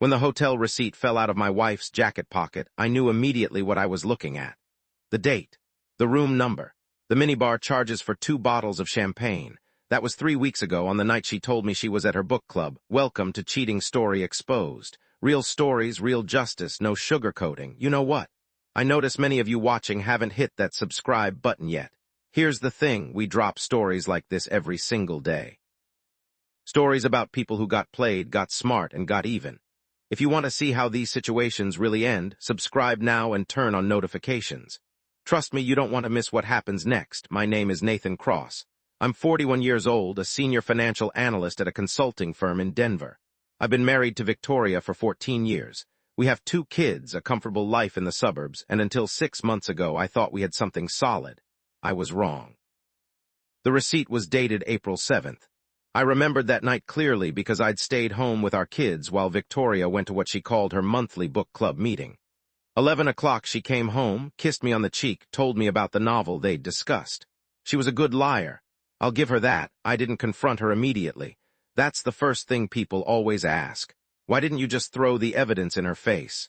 When the hotel receipt fell out of my wife's jacket pocket, I knew immediately what I was looking at. The date, the room number, the minibar charges for 2 bottles of champagne. That was 3 weeks ago on the night she told me she was at her book club. Welcome to Cheating Story Exposed. Real stories, real justice, no sugarcoating. You know what? I notice many of you watching haven't hit that subscribe button yet. Here's the thing, we drop stories like this every single day. Stories about people who got played, got smart, and got even. If you want to see how these situations really end, subscribe now and turn on notifications. Trust me, you don't want to miss what happens next. My name is Nathan Cross. I'm 41 years old, a senior financial analyst at a consulting firm in Denver. I've been married to Victoria for 14 years. We have 2 kids, a comfortable life in the suburbs, and until 6 months ago I thought we had something solid. I was wrong. The receipt was dated April 7th. I remembered that night clearly because I'd stayed home with our kids while Victoria went to what she called her monthly book club meeting. 11 o'clock she came home, kissed me on the cheek, told me about the novel they'd discussed. She was a good liar. I'll give her that. I didn't confront her immediately. That's the first thing people always ask. Why didn't you just throw the evidence in her face?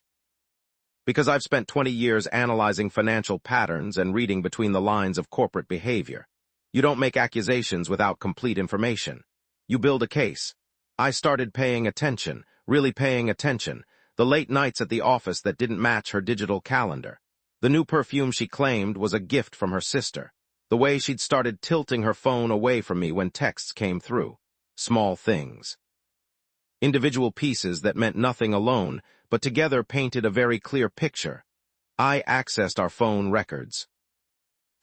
Because I've spent 20 years analyzing financial patterns and reading between the lines of corporate behavior. You don't make accusations without complete information. You build a case. I started paying attention, really paying attention. The late nights at the office that didn't match her digital calendar. The new perfume she claimed was a gift from her sister. The way she'd started tilting her phone away from me when texts came through. Small things. Individual pieces that meant nothing alone, but together painted a very clear picture. I accessed our phone records.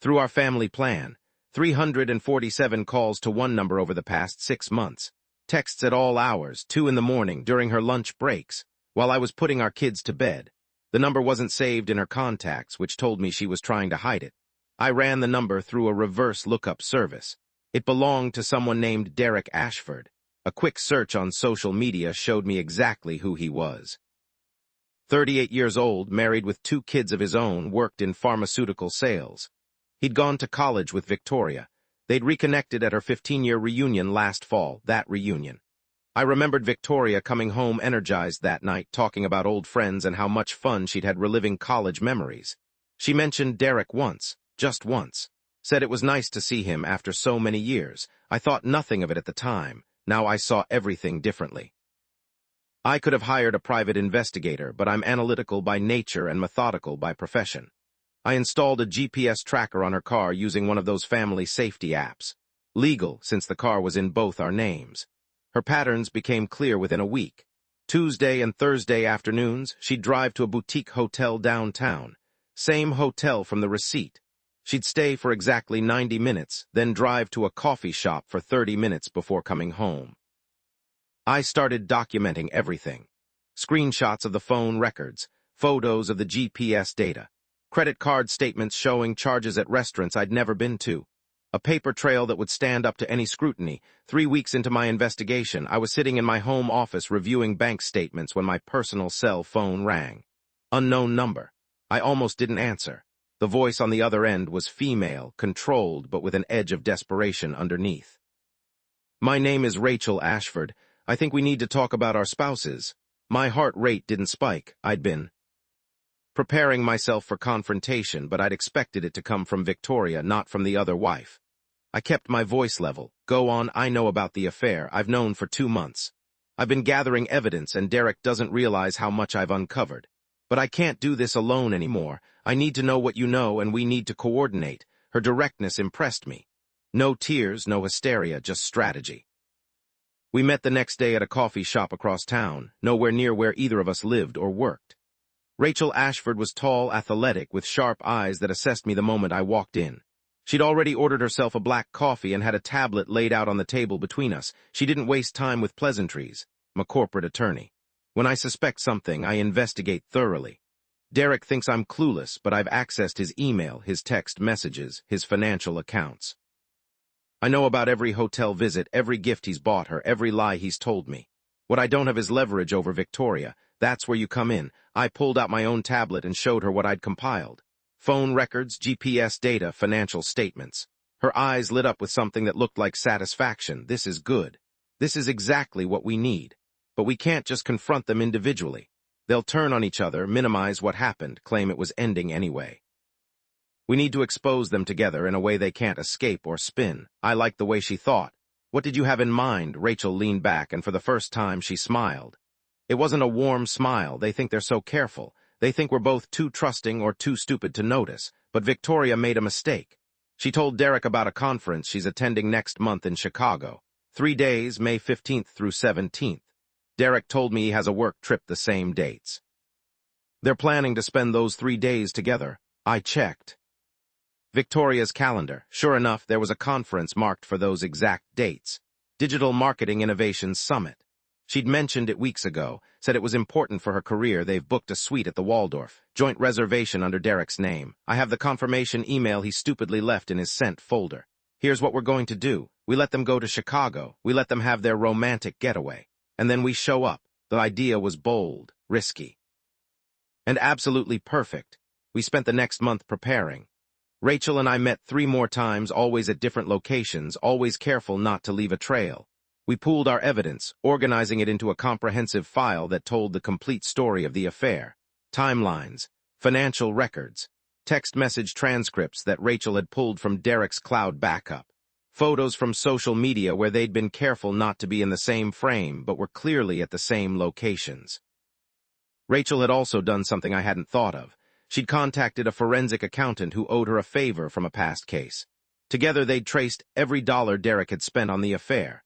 Through our family plan, 347 calls to one number over the past 6 months. Texts at all hours, 2 in the morning, during her lunch breaks, while I was putting our kids to bed. The number wasn't saved in her contacts, which told me she was trying to hide it. I ran the number through a reverse lookup service. It belonged to someone named Derek Ashford. A quick search on social media showed me exactly who he was. 38 years old, married with 2 kids of his own, worked in pharmaceutical sales. He'd gone to college with Victoria. They'd reconnected at her 15-year reunion last fall, that reunion. I remembered Victoria coming home energized that night, talking about old friends and how much fun she'd had reliving college memories. She mentioned Derek once, just once. Said it was nice to see him after so many years. I thought nothing of it at the time. Now I saw everything differently. I could have hired a private investigator, but I'm analytical by nature and methodical by profession. I installed a GPS tracker on her car using one of those family safety apps. Legal, since the car was in both our names. Her patterns became clear within a week. Tuesday and Thursday afternoons, she'd drive to a boutique hotel downtown. Same hotel from the receipt. She'd stay for exactly 90 minutes, then drive to a coffee shop for 30 minutes before coming home. I started documenting everything. Screenshots of the phone records, photos of the GPS data, credit card statements showing charges at restaurants I'd never been to. A paper trail that would stand up to any scrutiny. 3 weeks into my investigation, I was sitting in my home office reviewing bank statements when my personal cell phone rang. Unknown number. I almost didn't answer. The voice on the other end was female, controlled, but with an edge of desperation underneath. My name is Rachel Ashford. I think we need to talk about our spouses. My heart rate didn't spike. I'd been preparing myself for confrontation, but I'd expected it to come from Victoria, not from the other wife. I kept my voice level. Go on, I know about the affair. I've known for 2 months. I've been gathering evidence, and Derek doesn't realize how much I've uncovered. But I can't do this alone anymore. I need to know what you know, and we need to coordinate. Her directness impressed me. No tears, no hysteria, just strategy. We met the next day at a coffee shop across town, nowhere near where either of us lived or worked. Rachel Ashford was tall, athletic, with sharp eyes that assessed me the moment I walked in. She'd already ordered herself a black coffee and had a tablet laid out on the table between us. She didn't waste time with pleasantries. I'm a corporate attorney. When I suspect something, I investigate thoroughly. Derek thinks I'm clueless, but I've accessed his email, his text messages, his financial accounts. I know about every hotel visit, every gift he's bought her, every lie he's told me. What I don't have is leverage over Victoria. That's where you come in. I pulled out my own tablet and showed her what I'd compiled. Phone records, GPS data, financial statements. Her eyes lit up with something that looked like satisfaction. This is good. This is exactly what we need. but we can't just confront them individually. They'll turn on each other, minimize what happened, claim it was ending anyway. We need to expose them together in a way they can't escape or spin. I liked the way she thought. What did you have in mind? Rachel leaned back, and for the first time she smiled. It wasn't a warm smile. They think they're so careful. They think we're both too trusting or too stupid to notice. But Victoria made a mistake. She told Derek about a conference she's attending next month in Chicago. 3 days, May 15th through 17th. Derek told me he has a work trip the same dates. They're planning to spend those 3 days together. I checked Victoria's calendar. Sure enough, there was a conference marked for those exact dates. Digital Marketing Innovations Summit. She'd mentioned it weeks ago, said it was important for her career. They've booked a suite at the Waldorf, joint reservation under Derek's name. I have the confirmation email he stupidly left in his sent folder. Here's what we're going to do. We let them go to Chicago. We let them have their romantic getaway. And then we show up. The idea was bold, risky, and absolutely perfect. We spent the next month preparing. Rachel and I met 3 more times, always at different locations, always careful not to leave a trail. We pooled our evidence, organizing it into a comprehensive file that told the complete story of the affair. Timelines, financial records, text message transcripts that Rachel had pulled from Derek's cloud backup, photos from social media where they'd been careful not to be in the same frame but were clearly at the same locations. Rachel had also done something I hadn't thought of. She'd contacted a forensic accountant who owed her a favor from a past case. Together they'd traced every dollar Derek had spent on the affair.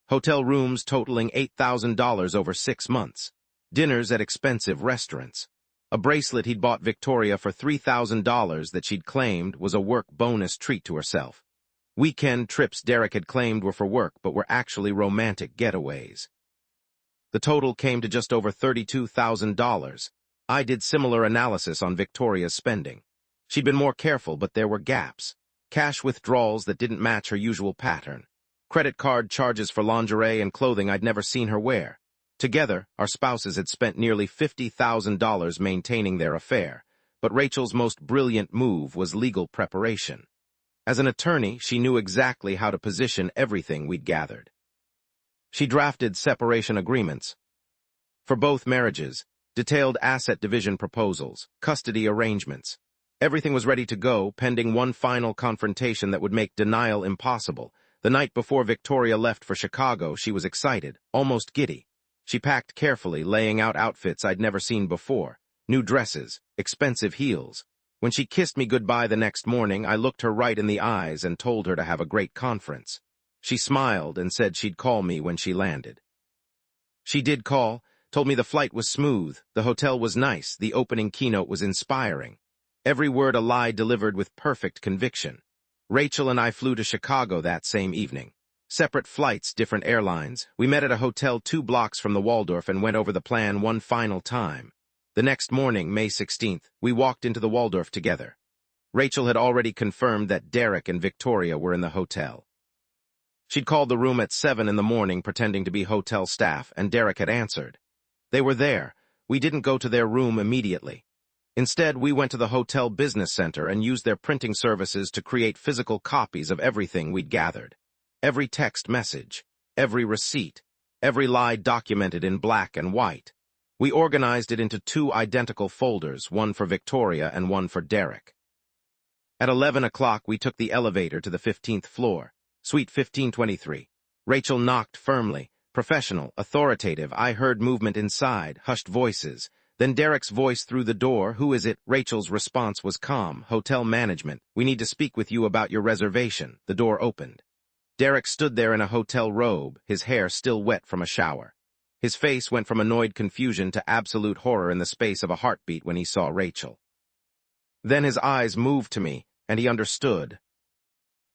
Hotel rooms totaling $8,000 over 6 months. Dinners at expensive restaurants. A bracelet he'd bought Victoria for $3,000 that she'd claimed was a work bonus treat to herself. Weekend trips Derek had claimed were for work but were actually romantic getaways. The total came to just over $32,000. I did similar analysis on Victoria's spending. She'd been more careful, but there were gaps. Cash withdrawals that didn't match her usual pattern. Credit card charges for lingerie and clothing I'd never seen her wear. Together, our spouses had spent nearly $50,000 maintaining their affair, but Rachel's most brilliant move was legal preparation. As an attorney, she knew exactly how to position everything we'd gathered. She drafted separation agreements for both marriages, detailed asset division proposals, custody arrangements. Everything was ready to go, pending one final confrontation that would make denial impossible. The night before Victoria left for Chicago, she was excited, almost giddy. She packed carefully, laying out outfits I'd never seen before. New dresses, expensive heels. When she kissed me goodbye the next morning, I looked her right in the eyes and told her to have a great conference. She smiled and said she'd call me when she landed. She did call, told me the flight was smooth, the hotel was nice, the opening keynote was inspiring. Every word a lie delivered with perfect conviction. Rachel and I flew to Chicago that same evening. Separate flights, different airlines. We met at a hotel 2 blocks from the Waldorf and went over the plan one final time. The next morning, May 16th, we walked into the Waldorf together. Rachel had already confirmed that Derek and Victoria were in the hotel. She'd called the room at 7 in the morning pretending to be hotel staff, and Derek had answered. They were there. We didn't go to their room immediately. Instead, we went to the hotel business center and used their printing services to create physical copies of everything we'd gathered. Every text message, every receipt, every lie documented in black and white. We organized it into 2 identical folders, one for Victoria and one for Derek. At 11 o'clock, we took the elevator to the 15th floor, Suite 1523. Rachel knocked firmly, professional, authoritative. I heard movement inside, hushed voices. Then Derek's voice through the door. Who is it? Rachel's response was calm. Hotel management. We need to speak with you about your reservation. The door opened. Derek stood there in a hotel robe, his hair still wet from a shower. His face went from annoyed confusion to absolute horror in the space of a heartbeat when he saw Rachel. Then his eyes moved to me, and he understood.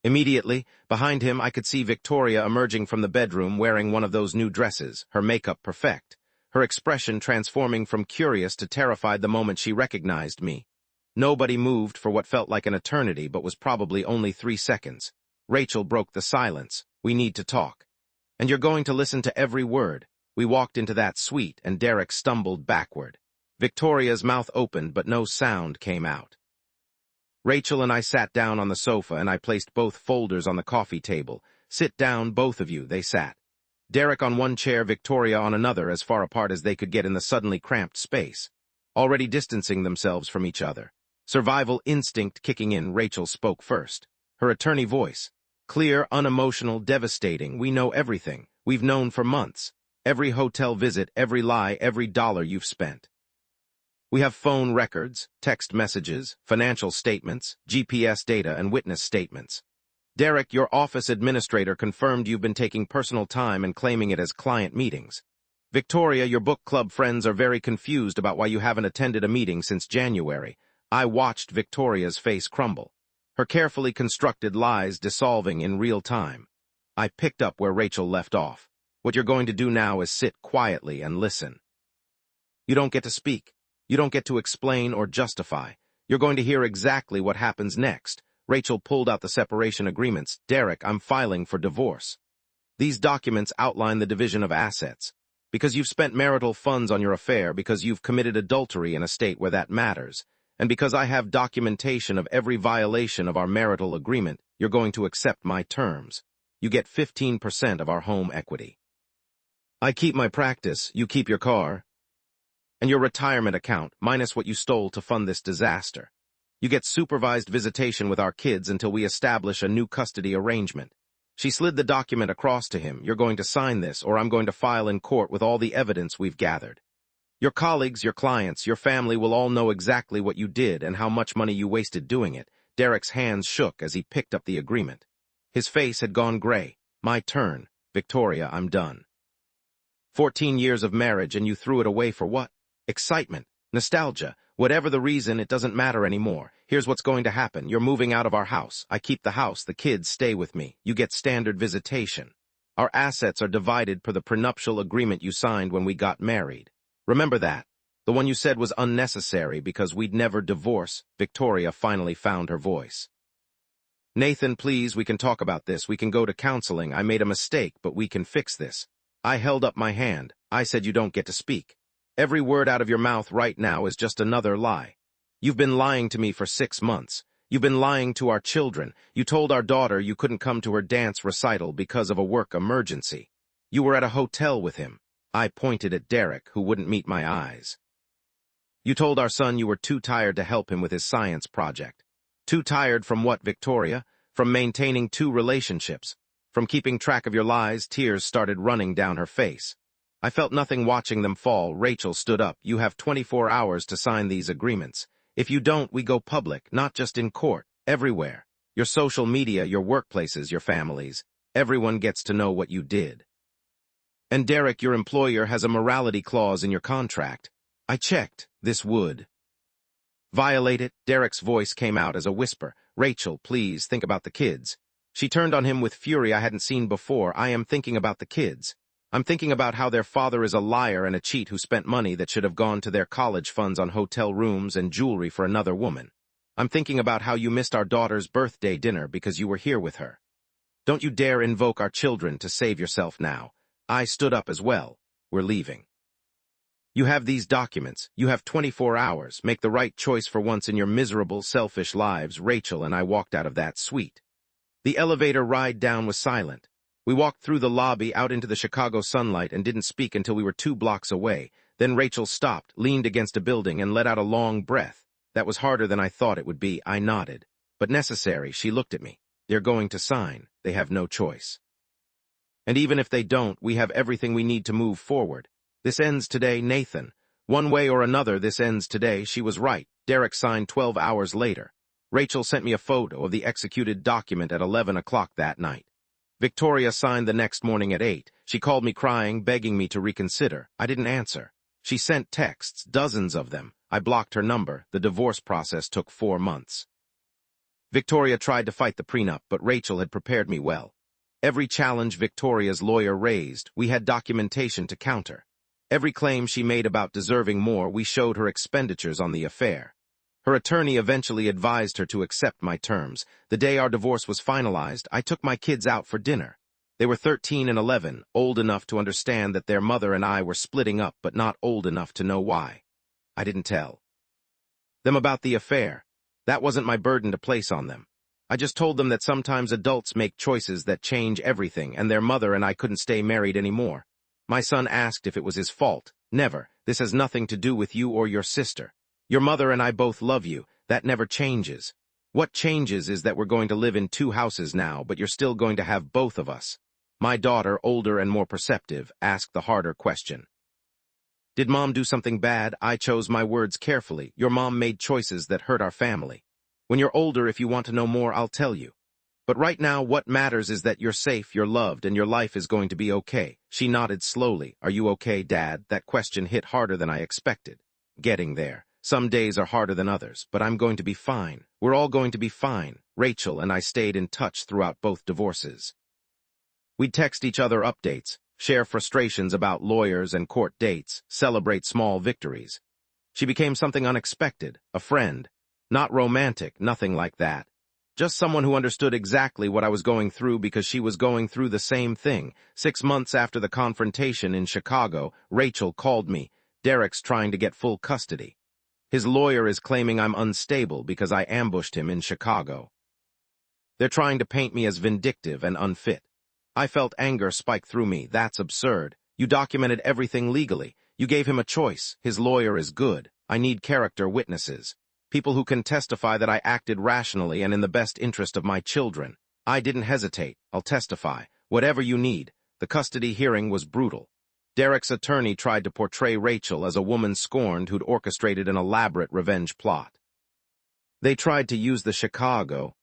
Immediately, behind him, I could see Victoria emerging from the bedroom wearing one of those new dresses, her makeup perfect, her expression transforming from curious to terrified the moment she recognized me. Nobody moved for what felt like an eternity but was probably only 3 seconds. Rachel broke the silence. We need to talk. And you're going to listen to every word. We walked into that suite, and Derek stumbled backward. Victoria's mouth opened, but no sound came out. Rachel and I sat down on the sofa, and I placed both folders on the coffee table. Sit down, both of you, they sat. Derek on one chair, Victoria on another, as far apart as they could get in the suddenly cramped space, already distancing themselves from each other. Survival instinct kicking in, Rachel spoke first. Her attorney voice. Clear, unemotional, devastating. We know everything. We've known for months. Every hotel visit, every lie, every dollar you've spent. We have phone records, text messages, financial statements, GPS data, and witness statements. Derek, your office administrator, confirmed you've been taking personal time and claiming it as client meetings. Victoria, your book club friends are very confused about why you haven't attended a meeting since January. I watched Victoria's face crumble, her carefully constructed lies dissolving in real time. I picked up where Rachel left off. What you're going to do now is sit quietly and listen. You don't get to speak. You don't get to explain or justify. You're going to hear exactly what happens next. Rachel pulled out the separation agreements. Derek, I'm filing for divorce. These documents outline the division of assets. Because you've spent marital funds on your affair, because you've committed adultery in a state where that matters, and because I have documentation of every violation of our marital agreement, you're going to accept my terms. You get 15% of our home equity. I keep my practice, you keep your car, and your retirement account, minus what you stole to fund this disaster. You get supervised visitation with our kids until we establish a new custody arrangement. She slid the document across to him. You're going to sign this, or I'm going to file in court with all the evidence we've gathered. Your colleagues, your clients, your family will all know exactly what you did and how much money you wasted doing it. Derek's hands shook as he picked up the agreement. His face had gone gray. My turn. Victoria, I'm done. 14 years of marriage, and you threw it away for what? Excitement, nostalgia, whatever the reason, it doesn't matter anymore. Here's what's going to happen. You're moving out of our house. I keep the house. The kids stay with me. You get standard visitation. Our assets are divided per the prenuptial agreement you signed when we got married. Remember that. The one you said was unnecessary because we'd never divorce. Victoria finally found her voice. Nathan, please, we can talk about this. We can go to counseling. I made a mistake, but we can fix this. I held up my hand. I said you don't get to speak. Every word out of your mouth right now is just another lie. You've been lying to me for 6 months. You've been lying to our children. You told our daughter you couldn't come to her dance recital because of a work emergency. You were at a hotel with him. I pointed at Derek, who wouldn't meet my eyes. You told our son you were too tired to help him with his science project. Too tired from what, Victoria? From maintaining 2 relationships. From keeping track of your lies. Tears started running down her face. I felt nothing watching them fall. Rachel stood up. You have 24 hours to sign these agreements. If you don't, we go public, not just in court, everywhere. Your social media, your workplaces, your families. Everyone gets to know what you did. And Derek, your employer, has a morality clause in your contract. I checked. This would violate it. Derek's voice came out as a whisper. Rachel, please, think about the kids. She turned on him with fury I hadn't seen before. I am thinking about the kids. I'm thinking about how their father is a liar and a cheat who spent money that should have gone to their college funds on hotel rooms and jewelry for another woman. I'm thinking about how you missed our daughter's birthday dinner because you were here with her. Don't you dare invoke our children to save yourself now. I stood up as well. We're leaving. You have these documents. You have 24 hours. Make the right choice for once in your miserable, selfish lives. Rachel and I walked out of that suite. The elevator ride down was silent. We walked through the lobby out into the Chicago sunlight and didn't speak until we were 2 blocks away. Then Rachel stopped, leaned against a building, and let out a long breath. That was harder than I thought it would be. I nodded. But necessary. She looked at me. They're going to sign. They have no choice. And even if they don't, we have everything we need to move forward. This ends today, Nathan. One way or another, this ends today. She was right. Derek signed 12 hours later. Rachel sent me a photo of the executed document at 11 o'clock that night. Victoria signed the next morning at 8. She called me crying, begging me to reconsider. I didn't answer. She sent texts, dozens of them. I blocked her number. The divorce process took 4 months. Victoria tried to fight the prenup, but Rachel had prepared me well. Every challenge Victoria's lawyer raised, we had documentation to counter. Every claim she made about deserving more, we showed her expenditures on the affair. Her attorney eventually advised her to accept my terms. The day our divorce was finalized, I took my kids out for dinner. They were 13 and 11, old enough to understand that their mother and I were splitting up, but not old enough to know why. I didn't tell them about the affair. That wasn't my burden to place on them. I just told them that sometimes adults make choices that change everything, and their mother and I couldn't stay married anymore. My son asked if it was his fault. Never. This has nothing to do with you or your sister. Your mother and I both love you. That never changes. What changes is that we're going to live in 2 houses now, but you're still going to have both of us. My daughter, older and more perceptive, asked the harder question. Did Mom do something bad? I chose my words carefully. Your mom made choices that hurt our family. When you're older, if you want to know more, I'll tell you. But right now, what matters is that you're safe, you're loved, and your life is going to be okay. She nodded slowly. Are you okay, Dad? That question hit harder than I expected. Getting there. Some days are harder than others, but I'm going to be fine. We're all going to be fine. Rachel and I stayed in touch throughout both divorces. We'd text each other updates, share frustrations about lawyers and court dates, celebrate small victories. She became something unexpected, a friend. Not romantic, nothing like that. Just someone who understood exactly what I was going through because she was going through the same thing. 6 months after the confrontation in Chicago, Rachel called me. Derek's trying to get full custody. His lawyer is claiming I'm unstable because I ambushed him in Chicago. They're trying to paint me as vindictive and unfit. I felt anger spike through me. That's absurd. You documented everything legally. You gave him a choice. His lawyer is good. I need character witnesses. People who can testify that I acted rationally and in the best interest of my children. I didn't hesitate. I'll testify. Whatever you need. The custody hearing was brutal. Derek's attorney tried to portray Rachel as a woman scorned who'd orchestrated an elaborate revenge plot. They tried to use the Chicago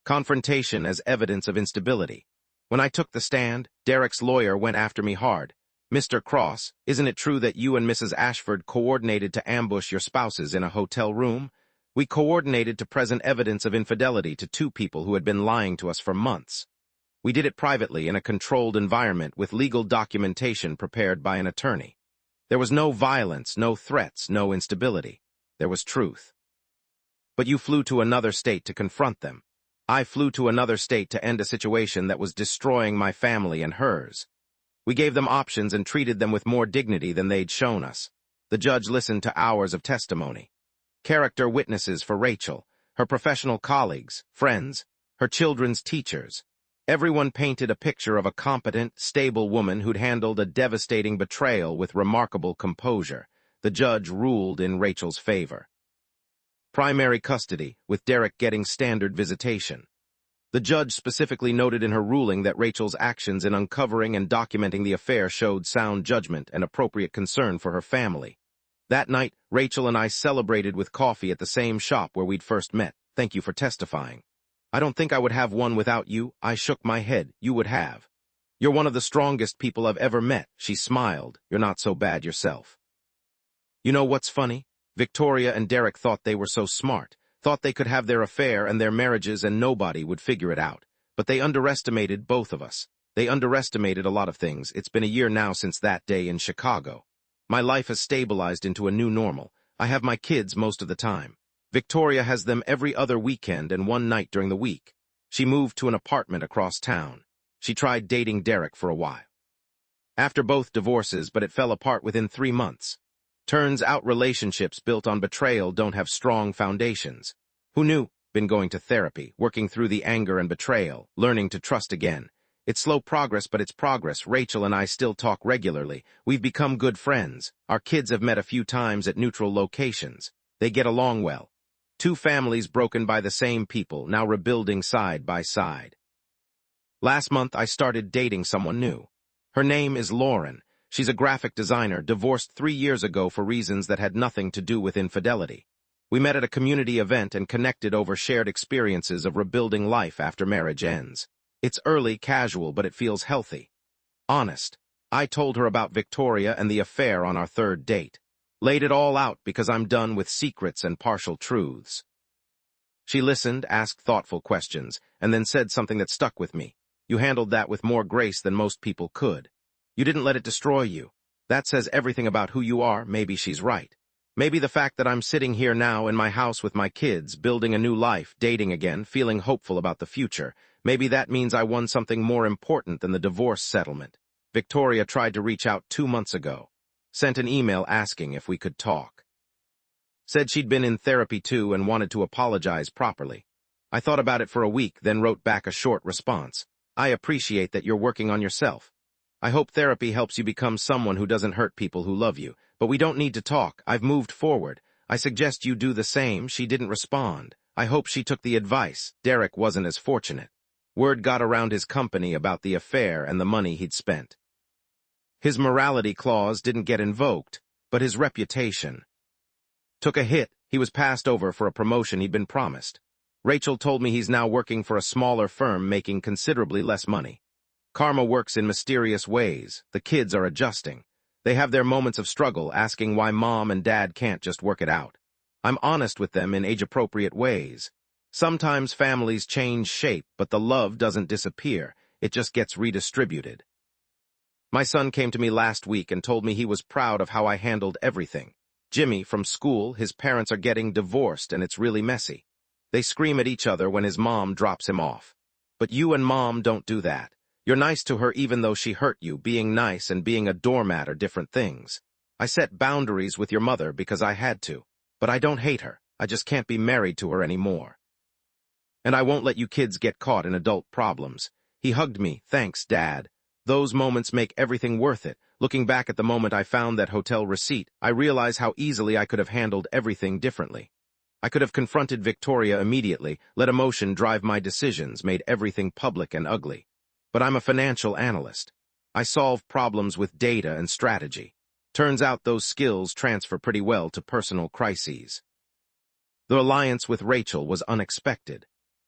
confrontation as evidence of instability. When I took the stand, Derek's lawyer went after me hard. Mr. Cross, isn't it true that you and Mrs. Ashford coordinated to ambush your spouses in a hotel room? We coordinated to present evidence of infidelity to 2 people who had been lying to us for months. We did it privately in a controlled environment with legal documentation prepared by an attorney. There was no violence, no threats, no instability. There was truth. But you flew to another state to confront them. I flew to another state to end a situation that was destroying my family and hers. We gave them options and treated them with more dignity than they'd shown us. The judge listened to hours of testimony. Character witnesses for Rachel, her professional colleagues, friends, her children's teachers. Everyone painted a picture of a competent, stable woman who'd handled a devastating betrayal with remarkable composure. The judge ruled in Rachel's favor. Primary custody, with Derek getting standard visitation. The judge specifically noted in her ruling that Rachel's actions in uncovering and documenting the affair showed sound judgment and appropriate concern for her family. That night, Rachel and I celebrated with coffee at the same shop where we'd first met. Thank you for testifying. I don't think I would have one without you. I shook my head. You would have. You're one of the strongest people I've ever met. She smiled. You're not so bad yourself. You know what's funny? Victoria and Derek thought they were so smart, thought they could have their affair and their marriages and nobody would figure it out. But they underestimated both of us. They underestimated a lot of things. It's been a year now since that day in Chicago. My life has stabilized into a new normal. I have my kids most of the time. Victoria has them every other weekend and one night during the week. She moved to an apartment across town. She tried dating Derek for a while. After both divorces, but it fell apart within 3 months. Turns out relationships built on betrayal don't have strong foundations. Who knew? Been going to therapy, working through the anger and betrayal, learning to trust again. It's slow progress, but it's progress. Rachel and I still talk regularly. We've become good friends. Our kids have met a few times at neutral locations. They get along well. 2 families broken by the same people, now rebuilding side by side. Last month, I started dating someone new. Her name is Lauren. She's a graphic designer, divorced 3 years ago for reasons that had nothing to do with infidelity. We met at a community event and connected over shared experiences of rebuilding life after marriage ends. It's early, casual, but it feels healthy. Honest. I told her about Victoria and the affair on our 3rd date. Laid it all out because I'm done with secrets and partial truths. She listened, asked thoughtful questions, and then said something that stuck with me. You handled that with more grace than most people could. You didn't let it destroy you. That says everything about who you are. Maybe she's right. Maybe the fact that I'm sitting here now in my house with my kids, building a new life, dating again, feeling hopeful about the future, maybe that means I won something more important than the divorce settlement. Victoria tried to reach out 2 months ago. Sent an email asking if we could talk. Said she'd been in therapy too and wanted to apologize properly. I thought about it for a week, then wrote back a short response. I appreciate that you're working on yourself. I hope therapy helps you become someone who doesn't hurt people who love you, but we don't need to talk. I've moved forward. I suggest you do the same. She didn't respond. I hope she took the advice. Derek wasn't as fortunate. Word got around his company about the affair and the money he'd spent. His morality clause didn't get invoked, but his reputation took a hit. He was passed over for a promotion he'd been promised. Rachel told me he's now working for a smaller firm making considerably less money. Karma works in mysterious ways. The kids are adjusting. They have their moments of struggle, asking why mom and dad can't just work it out. I'm honest with them in age-appropriate ways. Sometimes families change shape, but the love doesn't disappear. It just gets redistributed. My son came to me last week and told me he was proud of how I handled everything. Jimmy, from school, his parents are getting divorced and it's really messy. They scream at each other when his mom drops him off. But you and mom don't do that. You're nice to her even though she hurt you. Being nice and being a doormat are different things. I set boundaries with your mother because I had to. But I don't hate her. I just can't be married to her anymore. And I won't let you kids get caught in adult problems. He hugged me. Thanks, Dad. Those moments make everything worth it. Looking back at the moment I found that hotel receipt, I realize how easily I could have handled everything differently. I could have confronted Victoria immediately, let emotion drive my decisions, made everything public and ugly. But I'm a financial analyst. I solve problems with data and strategy. Turns out those skills transfer pretty well to personal crises. The alliance with Rachel was unexpected.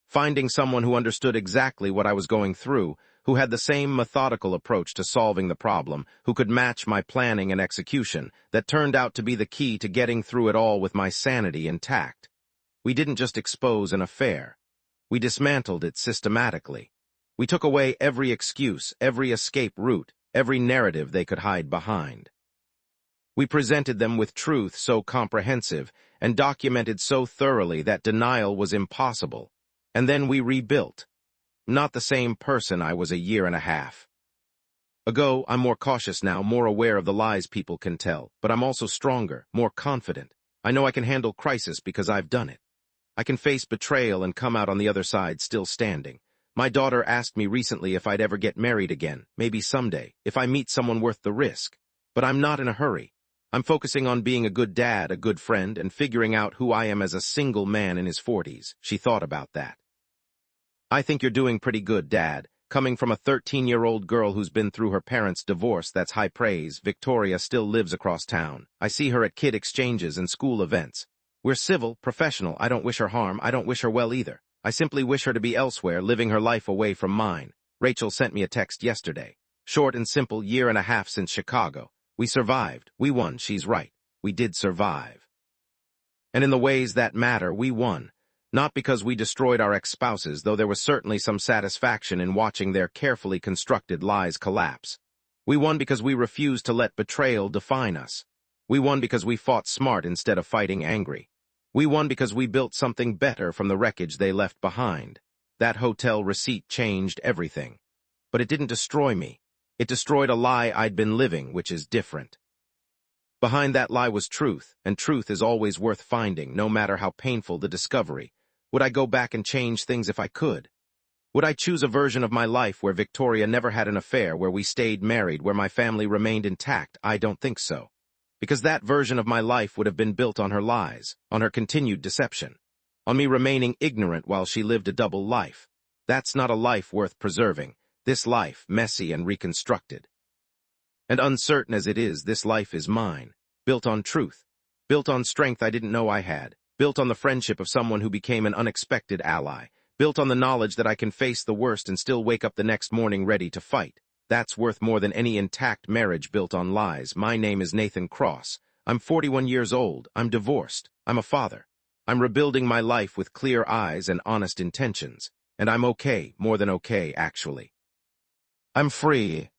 Finding someone who understood exactly what I was going through, who had the same methodical approach to solving the problem, who could match my planning and execution, that turned out to be the key to getting through it all with my sanity intact. We didn't just expose an affair. We dismantled it systematically. We took away every excuse, every escape route, every narrative they could hide behind. We presented them with truth so comprehensive and documented so thoroughly that denial was impossible. And then we rebuilt. Not the same person I was a year and a half ago. I'm more cautious now, more aware of the lies people can tell, but I'm also stronger, more confident. I know I can handle crisis because I've done it. I can face betrayal and come out on the other side still standing. My daughter asked me recently if I'd ever get married again, maybe someday, if I meet someone worth the risk. But I'm not in a hurry. I'm focusing on being a good dad, a good friend, and figuring out who I am as a single man in his 40s. She thought about that. I think you're doing pretty good, Dad. Coming from a 13-year-old girl who's been through her parents' divorce, that's high praise. Victoria still lives across town. I see her at kid exchanges and school events. We're civil, professional. I don't wish her harm. I don't wish her well either. I simply wish her to be elsewhere, living her life away from mine. Rachel sent me a text yesterday. Short and simple, year and a half since Chicago. We survived. We won. She's right. We did survive. And in the ways that matter, we won. Not because we destroyed our ex-spouses, though there was certainly some satisfaction in watching their carefully constructed lies collapse. We won because we refused to let betrayal define us. We won because we fought smart instead of fighting angry. We won because we built something better from the wreckage they left behind. That hotel receipt changed everything. But it didn't destroy me. It destroyed a lie I'd been living, which is different. Behind that lie was truth, and truth is always worth finding, no matter how painful the discovery. Would I go back and change things if I could? Would I choose a version of my life where Victoria never had an affair, where we stayed married, where my family remained intact? I don't think so. Because that version of my life would have been built on her lies, on her continued deception, on me remaining ignorant while she lived a double life. That's not a life worth preserving. This life, messy and reconstructed. And uncertain as it is, this life is mine, built on truth, built on strength I didn't know I had, built on the friendship of someone who became an unexpected ally, built on the knowledge that I can face the worst and still wake up the next morning ready to fight. That's worth more than any intact marriage built on lies. My name is Nathan Cross. I'm 41 years old. I'm divorced. I'm a father. I'm rebuilding my life with clear eyes and honest intentions. And I'm okay, more than okay, actually. I'm free.